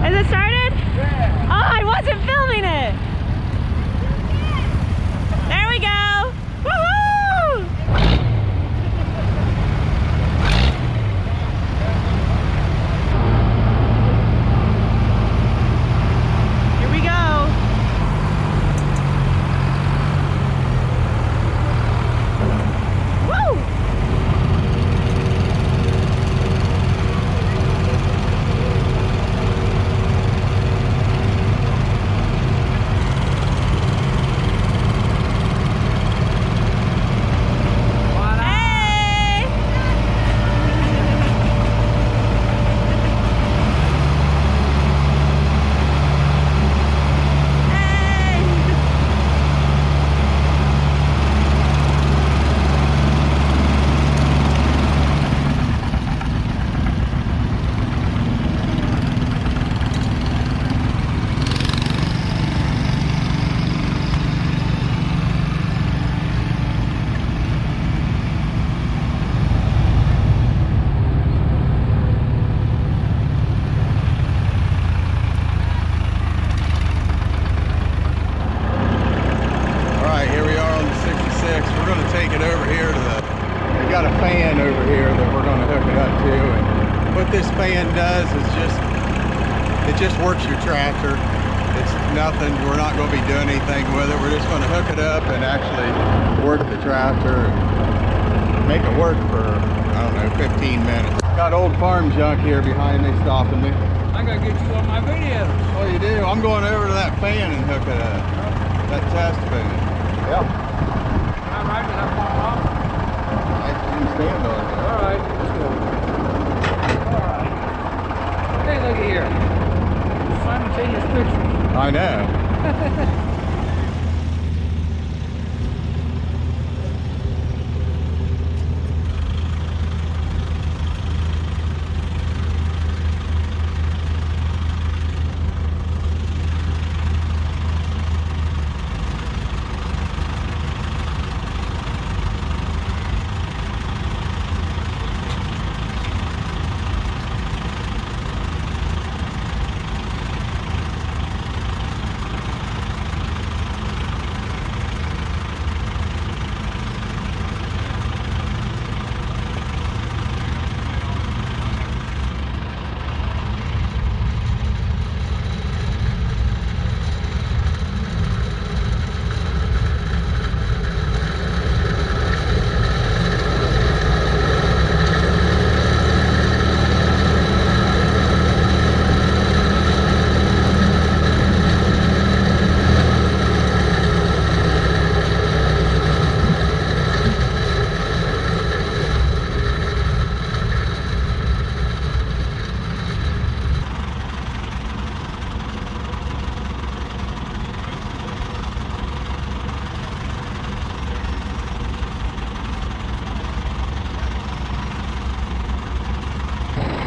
Has it started? Yeah. Oh, I wasn't filming it. There we go. Woohoo! Here we go. Woo! This fan does is just works your tractor. It's nothing. We're not going to be doing anything with it. We're just going to hook it up and actually work the tractor and make it work for, I don't know, 15 minutes. Got old farm junk here behind me stopping me. I gotta get you on my videos. Oh, you do? I'm going over to that fan and hook it up. That test fan. Yep. Can I ride to that farm off? I can stand on it. All right, let's go. Hey, looky here. Simultaneous pictures. I know.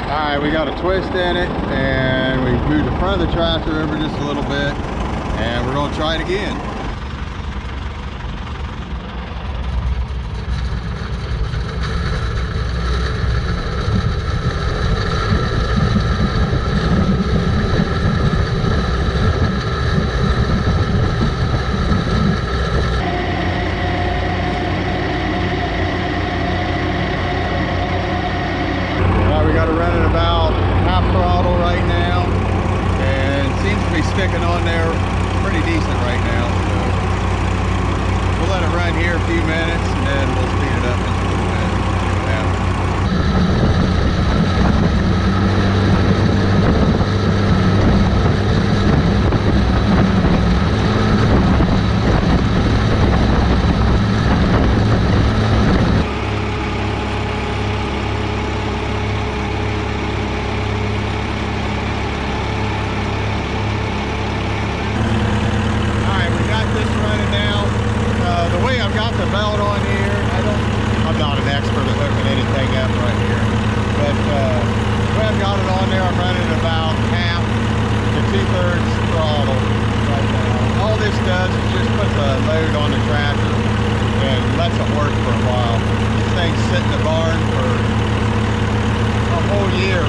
Alright, we got a twist in it, and we moved the front of the tractor over just a little bit, and we're going to try it again. Sticking on there pretty decent right now, so we'll let it run here a few minutes and then we'll speed it up just a little bit. See what happens.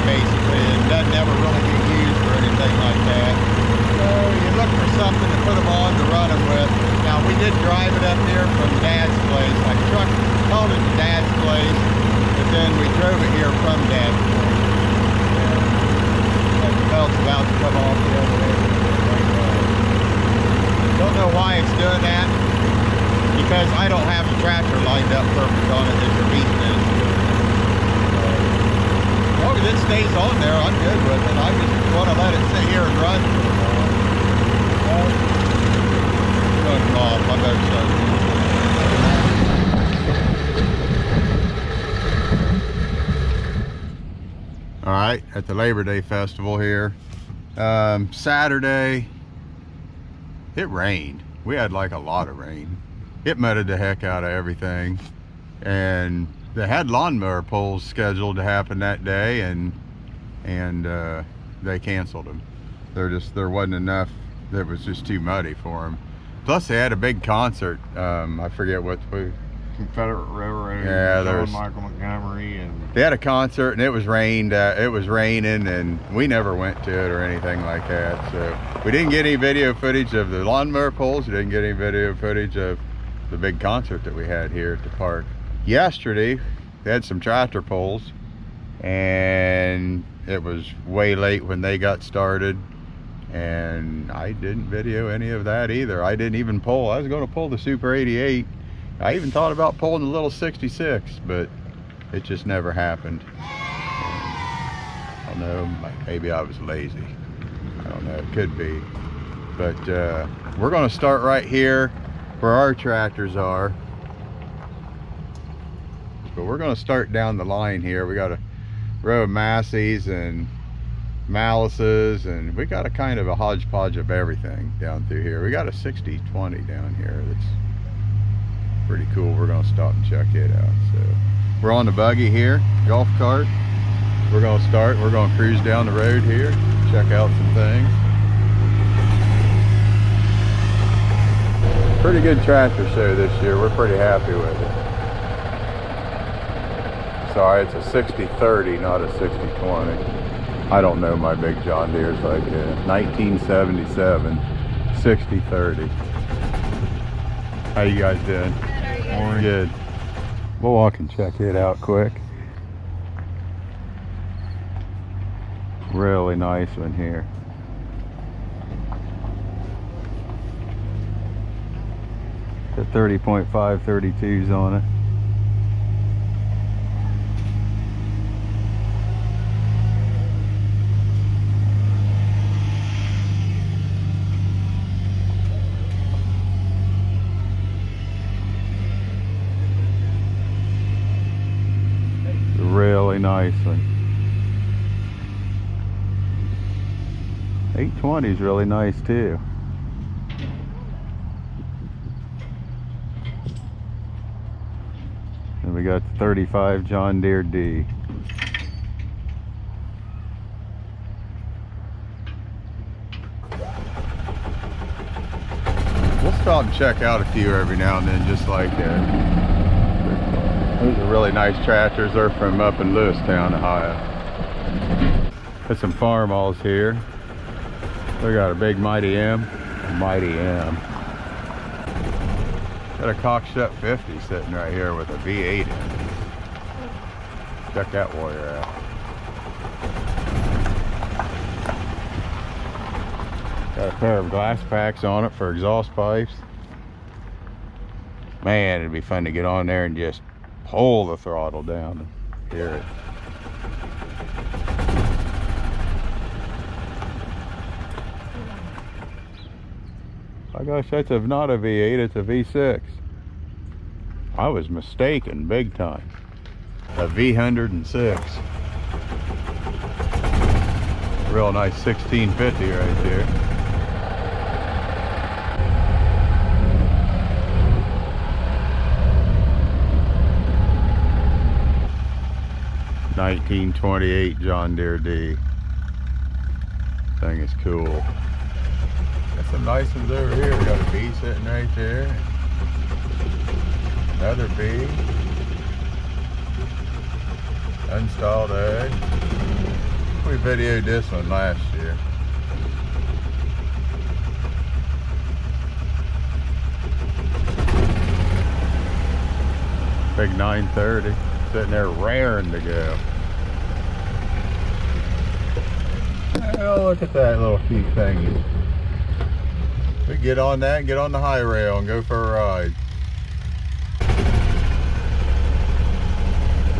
Basically, and doesn't ever really get used for anything something to put them on to run them with. Now we did drive it up here from Dad's place. I called it Dad's place, but then we drove it here from Dad's place. And the belt's about to come off the other way. Don't know why it's doing that, because I don't have the tractor lined up perfect on it. There's a reason it is. As long as it stays on there, I'm good with it. I just want to let it sit here and run. Shut them off. I better shut them. All right, at the Labor Day Festival here. Saturday, it rained. We had like a lot of rain. It mudded the heck out of everything. And they had lawnmower pulls scheduled to happen that day, and they canceled them. There wasn't enough. It was just too muddy for them. Plus they had a big concert. I forget what. Confederate Railroad. Yeah, there's Michael Montgomery, and they had a concert, and it was raining, and we never went to it or anything like that. So we didn't get any video footage of the lawnmower pulls. We didn't get any video footage of the big concert that we had here at the park. Yesterday, they had some tractor pulls, and it was way late when they got started, and I didn't video any of that either. I didn't even pull. I was going to pull the Super 88. I even thought about pulling the little 66, but it just never happened. I don't know, maybe I was lazy. I don't know, it could be. But we're going to start right here where our tractors are. But we're going to start down the line here. We got a row of Massey's and Malices, and we got a kind of a hodgepodge of everything down through here. We got a 60-20 down here that's pretty cool. We're going to stop and check it out. So we're on the buggy here, golf cart. We're going to start. We're going to cruise down the road here, check out some things. Pretty good tractor show this year. We're pretty happy with it. Sorry, it's a 60-30, not a 60-20. I don't know my big John Deere's like 1977 60-30. How you guys doing? Good. We'll walk and check it out quick. Really nice one here. The 30.5 32s on it. Really nice one. 820 is really nice too. And we got the 35 John Deere D. We'll stop and check out a few every now and then, just like that. Those are really nice tractors. They're from up in Lewistown, Ohio. Got some Farmalls here. We got a big Mighty M. Got a Cockshut 50 sitting right here with a V8 in it. Check that warrior out. Got a pair of glass packs on it for exhaust pipes. Man, it'd be fun to get on there and just pull the throttle down and hear it. My gosh, that's not a V8, it's a V6. I was mistaken big time. A V106. Real nice 1650 right there. (1928) John Deere D. Thing is cool. Got some nice ones over here. We got a B sitting right there. Another B. Unstalled egg. We videoed this one last year. Big 930, sitting there raring to go. Oh, look at that little cute thingy. We get on that and get on the high rail and go for a ride.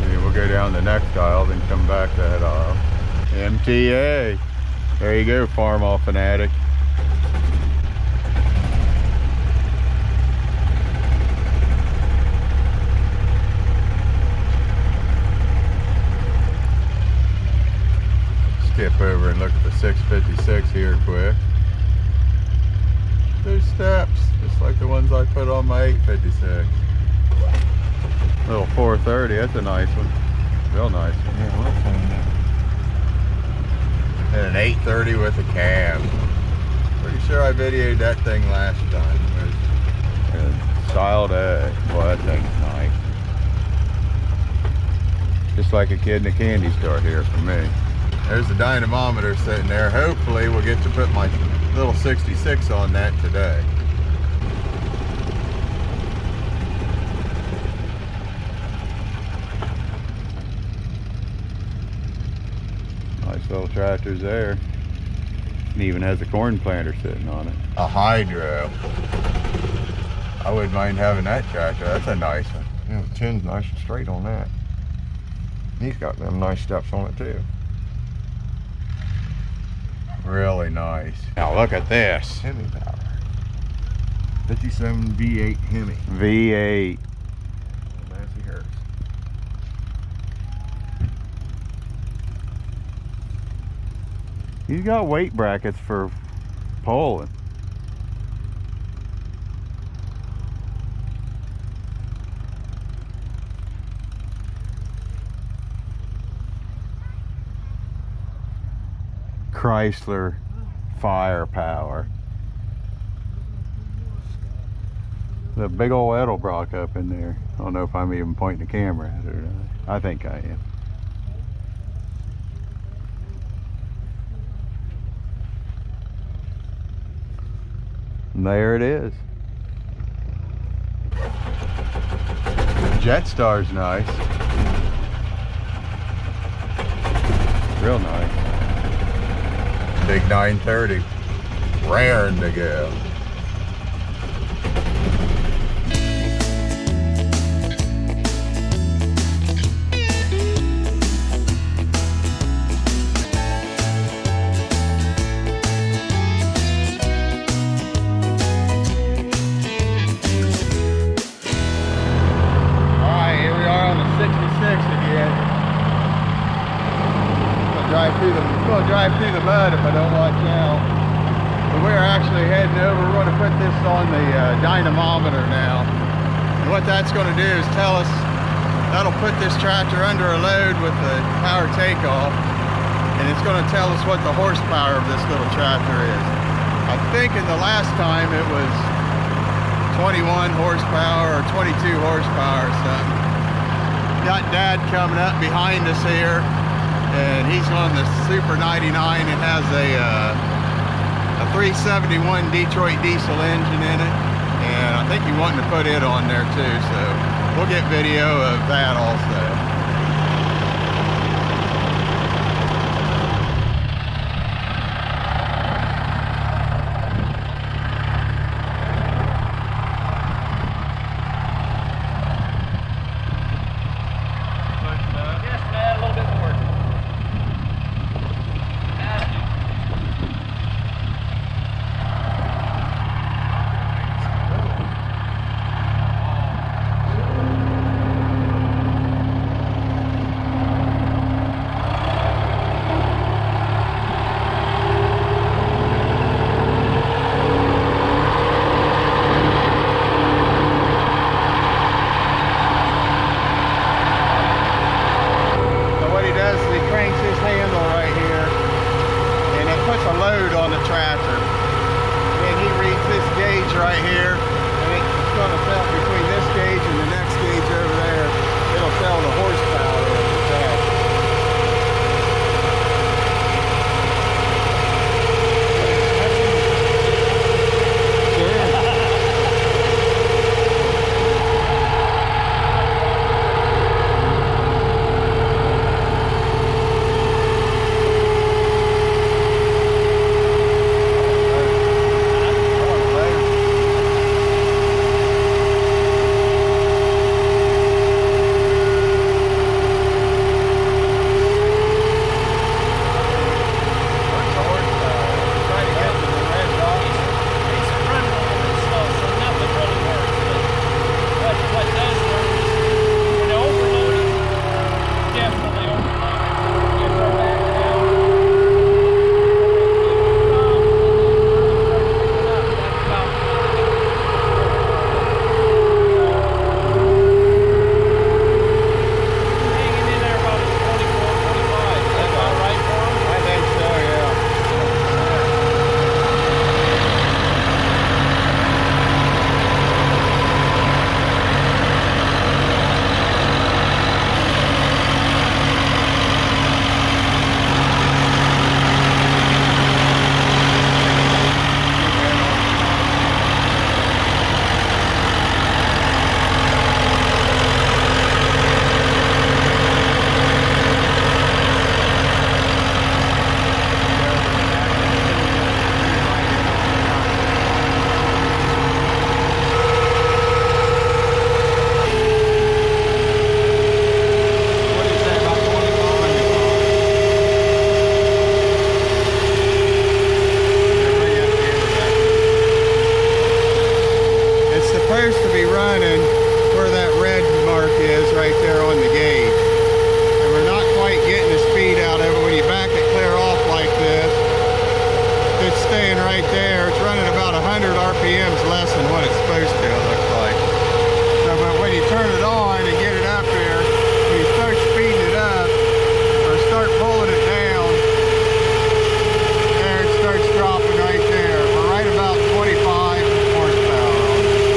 And we'll go down the next aisle, then come back that aisle. MTA. There you go, Farm All Fanatic. Skip over and look at the 656 here quick. 2 steps, just like the ones I put on my 856. Little 430, that's a nice one. Real nice one. Yeah, we'll find that. And an 830 with a cab. Pretty sure I videoed that thing last time. Styled A. Boy, that thing's nice. Just like a kid in a candy store here for me. There's the dynamometer sitting there. Hopefully we'll get to put my little 66 on that today. Nice little tractors there. And even has a corn planter sitting on it. A hydro. I wouldn't mind having that tractor. That's a nice one. Yeah, the chin's nice and straight on that. He's got them nice steps on it too. Really nice. Now look at this. Hemi power. 57 V8 Hemi. V8. Nancy Harris. He's got weight brackets for pulling. Chrysler firepower. The big old Edelbrock up in there. I don't know if I'm even pointing the camera at it or not. I think I am. And there it is. Jetstar's nice. Real nice. Big 930. Raring to go. Drive through the mud if I don't watch out. But we're actually heading over. We're going to put this on the dynamometer now. And what that's going to do is tell us, that'll put this tractor under a load with the power takeoff. And it's going to tell us what the horsepower of this little tractor is. I think in the last time it was 21 horsepower or 22 horsepower or something. Got Dad coming up behind us here. And he's on the Super 99. It has a 371 Detroit diesel engine in it, and I think he's wanting to put it on there too, so we'll get video of that also. right there. It's running about 100 RPMs less than what it's supposed to, it looks like. So, but when you turn it on and get it up there, when you start speeding it up, or start pulling it down, there it starts dropping right there. We're right about 25 horsepower on it.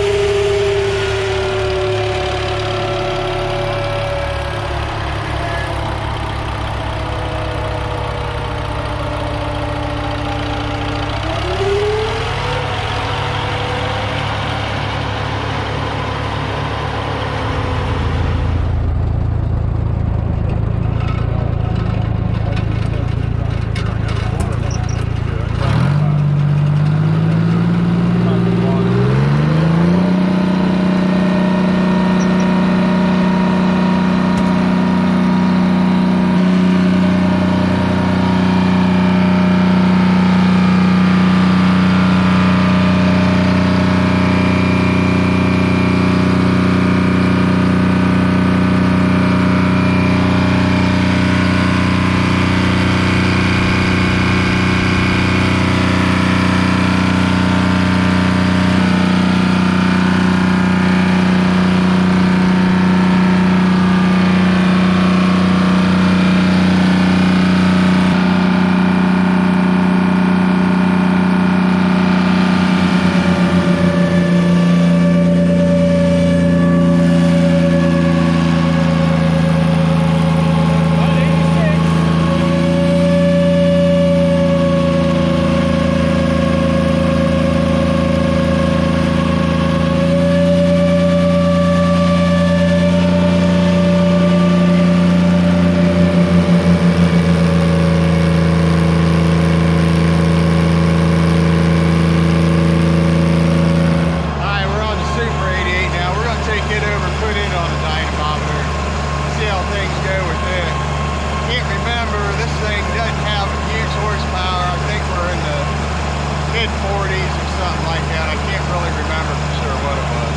Mid-40s or something like that. I can't really remember for sure what it was.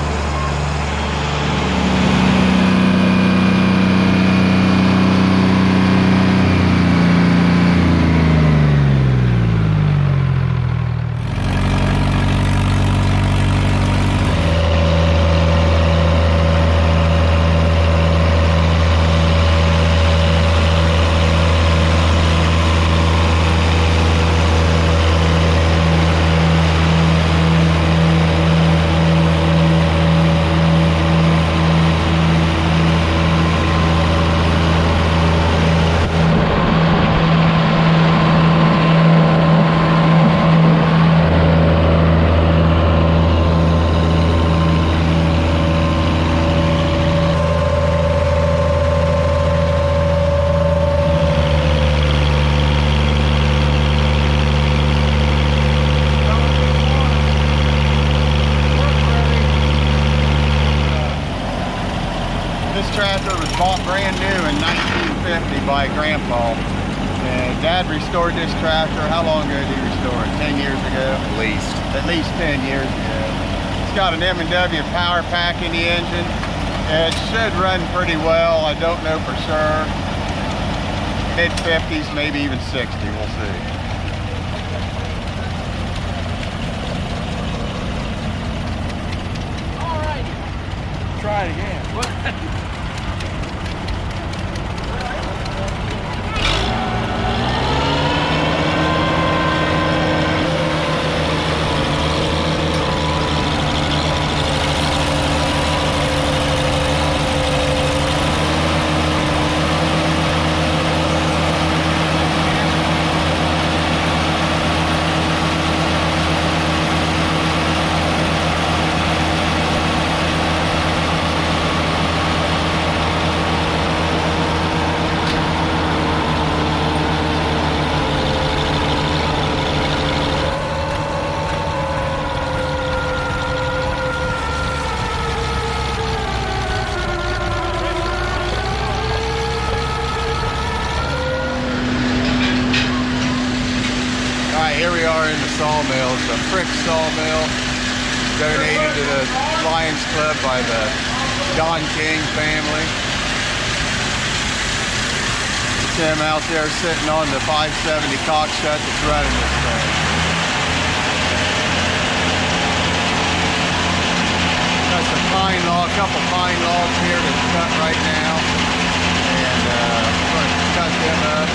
Tractor was bought brand new in 1950 by Grandpa. And Dad restored this tractor. How long ago did he restore it? 10 years ago? At least 10 years ago. It's got an M&W power pack in the engine. It should run pretty well. I don't know for sure. Mid-50s, maybe even 60. We'll see. All right. Try it again. Here we are in the sawmill. It's a brick sawmill donated to the Lions Club by the Don King family. It's him out there sitting on the 570 cock shut that's running this thing. got some pine log, a couple pine logs here to cut right now, and we're going to cut them up.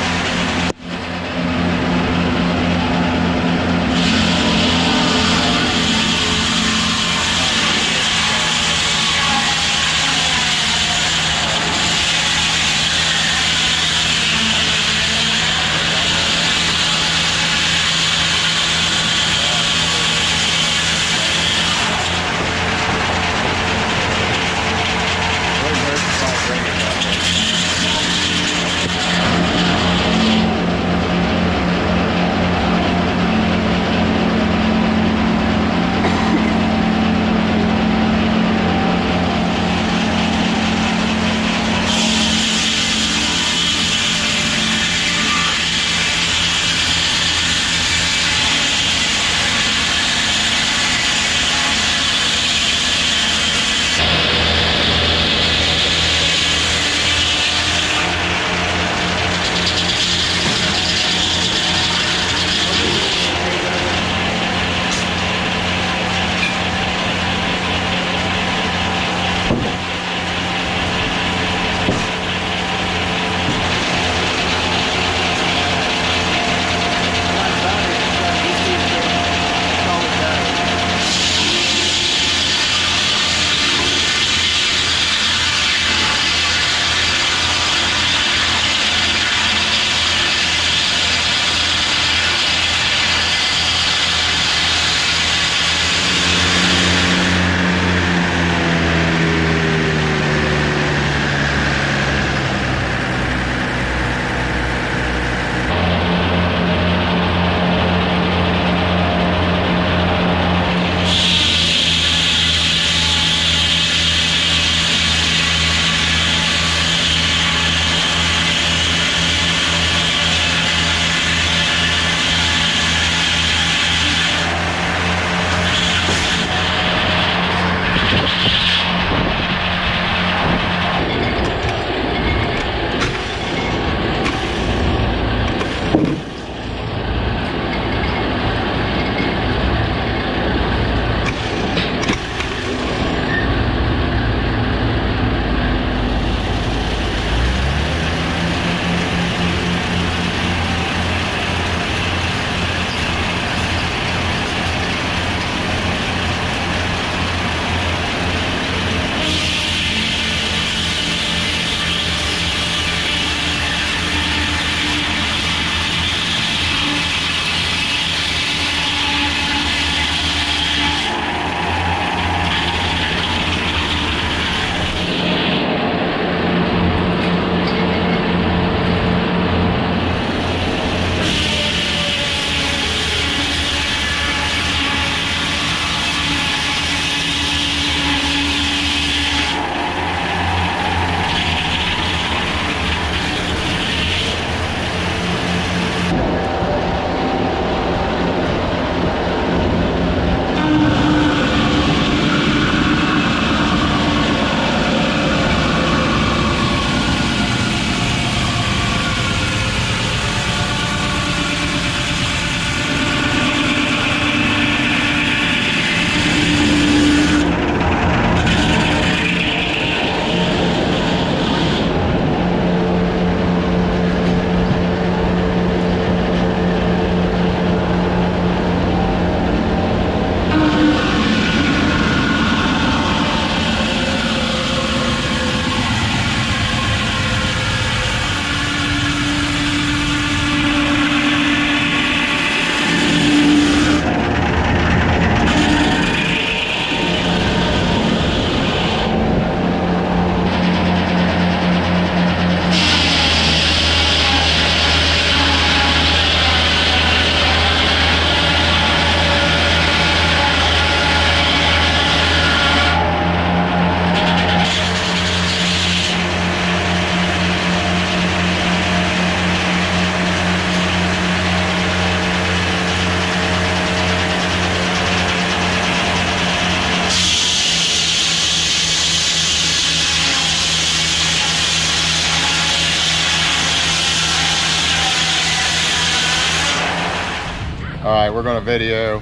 All right, we're going to video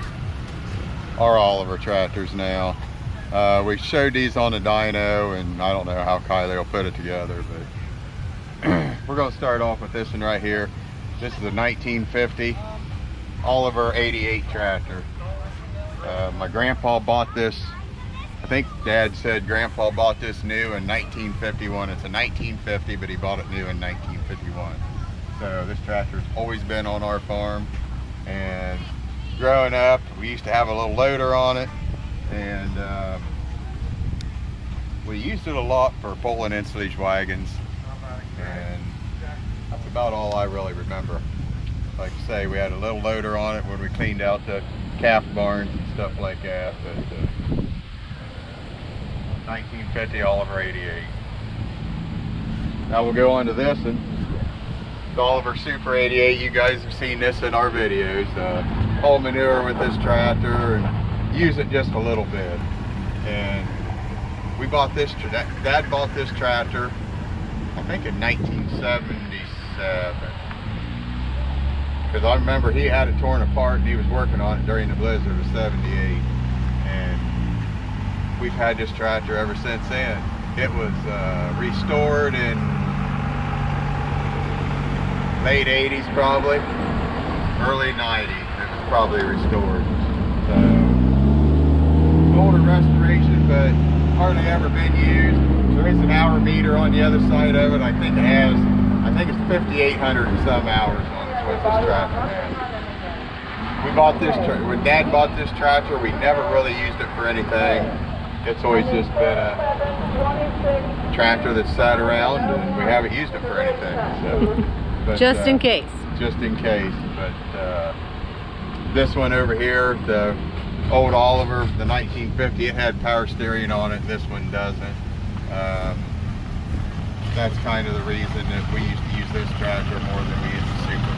our Oliver tractors now. We showed these on the dyno, and I don't know how Kylie will put it together, but we're going to start off with this one right here. This is a 1950 Oliver 88 tractor. My grandpa bought this. I think Dad said Grandpa bought this new in 1951. It's a 1950, but he bought it new in 1951. So this tractor's always been on our farm, and growing up we used to have a little loader on it, and we used it a lot for pulling insulage wagons, and that's about all I really remember. Like I say, we had a little loader on it when we cleaned out the calf barns and stuff like that, but 1950 Oliver 88. Now we'll go on to this one. The Oliver Super 88. You guys have seen this in our videos. Haul manure with this tractor and use it just a little bit. And we bought this, Dad bought this tractor, I think in 1977. Because I remember he had it torn apart and he was working on it during the blizzard of '78. And we've had this tractor ever since then. It was restored in late 80s probably, early 90s. It was probably restored. So, older restoration, but hardly ever been used. There is an hour meter on the other side of it. I think it's 5,800 and some hours on it with this tractor has. We bought this, when Dad bought this tractor, we never really used it for anything. It's always just been a tractor that's sat around, and we haven't used it for anything. So, but, just in case. Just in case. But this one over here, the old Oliver, the 1950, it had power steering on it. This one doesn't. That's kind of the reason that we used to use this tractor more than we used the Super.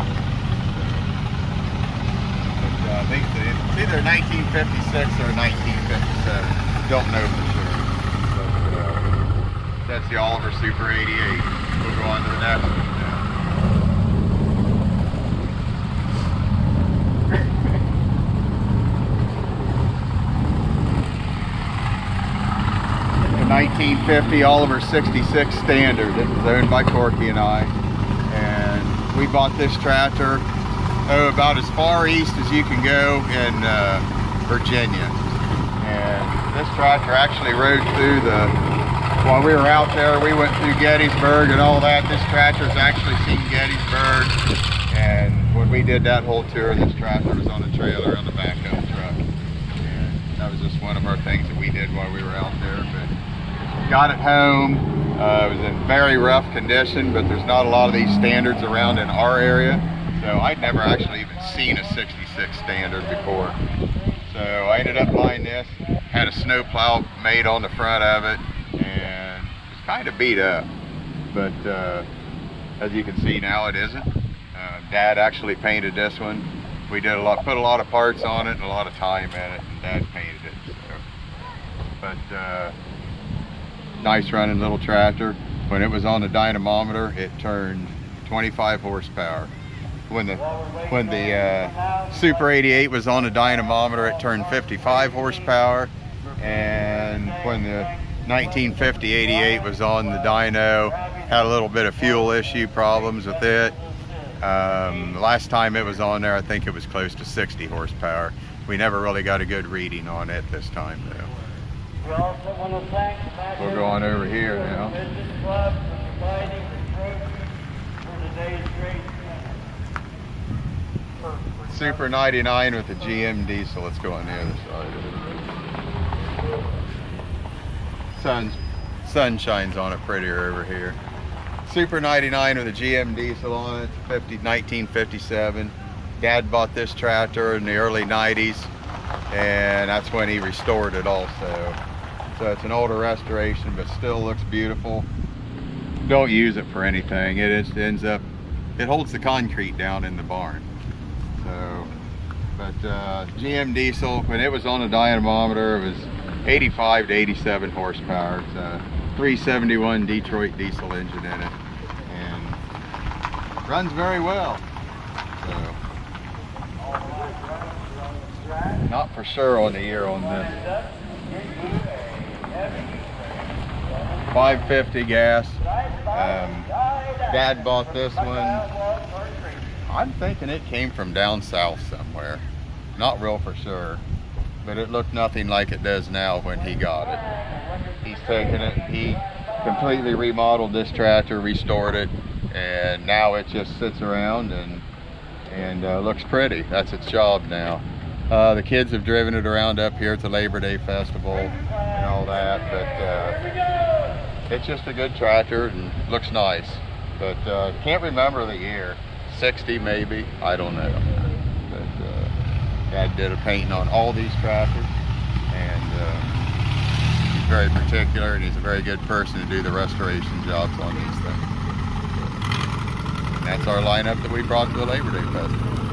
But I think it's either 1956 or 1957. Don't know for sure. But, that's the Oliver Super 88. We'll go on to the next one now. The 1950 Oliver 66 Standard. This is owned by Corky and I. And we bought this tractor about as far east as you can go in Virginia. And this tractor actually rode through while we were out there, we went through Gettysburg and all that. This tractor's actually seen Gettysburg. And when we did that whole tour, this tractor was on a trailer on the back of the truck. And that was just one of our things that we did while we were out there. But got it home. It was in very rough condition, but there's not a lot of these standards around in our area. So I'd never actually even seen a 66 Standard before. So I ended up buying this, had a snow plow made on the front of it, and it's kind of beat up. But as you can see now, it isn't. Dad actually painted this one. We did put a lot of parts on it and a lot of time in it, and Dad painted it. So. But nice running little tractor. When it was on the dynamometer, it turned 25 horsepower. When the Super 88 was on the dynamometer, it turned 55 horsepower, and when the 1950 88 was on the dyno, had a little bit of fuel issue problems with it. The last time it was on there, I think it was close to 60 horsepower. We never really got a good reading on it this time though. We'll go on over here now. Super 99 with a GM diesel. Let's go on the other side. Sun shines on it prettier over here. Super 99 with a GM diesel on it, 1957. Dad bought this tractor in the early 90s, and that's when he restored it also. So it's an older restoration, but still looks beautiful. Don't use it for anything. It holds the concrete down in the barn. So, but GM diesel, when it was on the dynamometer, it was 85 to 87 horsepower. It's a 371 Detroit diesel engine in it, and runs very well. So, not for sure on the year on this. 550 gas. Dad bought this one. I'm thinking it came from down south somewhere. Not real for sure, but it looked nothing like it does now when he got it. He's taken it, he completely remodeled this tractor, restored it, and now it just sits around and looks pretty. That's its job now. The kids have driven it around up here at the Labor Day Festival and all that, but it's just a good tractor and looks nice. But can't remember the year. 60 maybe, I don't know. But Dad did a painting on all these tractors, and he's very particular, and he's a very good person to do the restoration jobs on these things. And that's our lineup that we brought to the Labor Day Festival.